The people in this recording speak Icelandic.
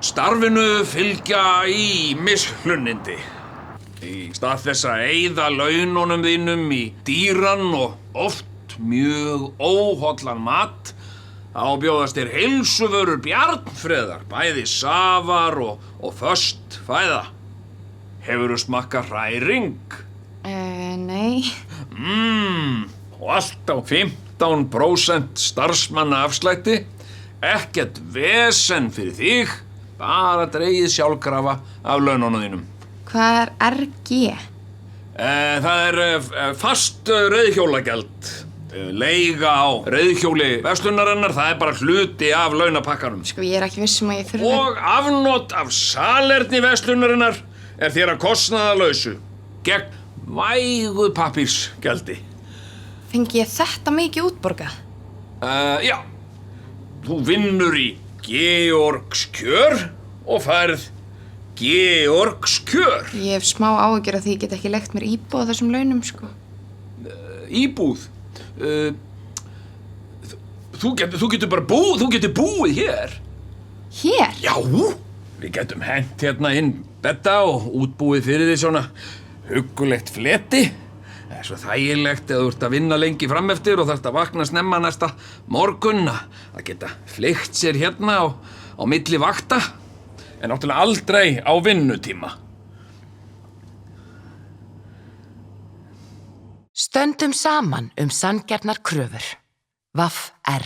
Starfinu fylgja mishlunindi. Í stað þess að eyða laununum þínum í dýran og oft mjög óhollan mat, þá bjóðast þér heilsuvörur bjarnfreðar, bæði safar og föst fæða. Hefurðu smakkað hræring? Nei. Og allt á 15% starfsmannaafslætti. Ekkert vesen fyrir þig, bara dregið sjálfkrafa af laununum þínum. Hvað er RG? Það fast reiðhjólagjald. Leiga á reiðhjóli verslunarinnar, það bara hluti af launapakkanum. Sko, ég ekki viss að ég þurfi... Og afnot af salerni verslunarinnar þér að kostnaðarlausu gegn vægu pappírsgjaldi. Fengi ég þetta mikið útborgað? Já. Þú vinnur í Georgskjör og færð Georgskjör. Ég hef smá áhyggjur af því ég get ekki leigt mér íbúð á þessum launum, sko. Íbúð? Þú getur bara búið hér. Hér? Já, við getum hent hérna inn bedda og útbúið fyrir því svona huggulegt fleti. Það er svo þægilegt eða þú ert að vinna lengi frameftir og þarft að vakna snemma næsta morgun að geta fleygt sér hérna á milli vakta, en náttúrulega aldrei á vinnutíma. Stöndum saman sanngjarnar kröfur. VAFR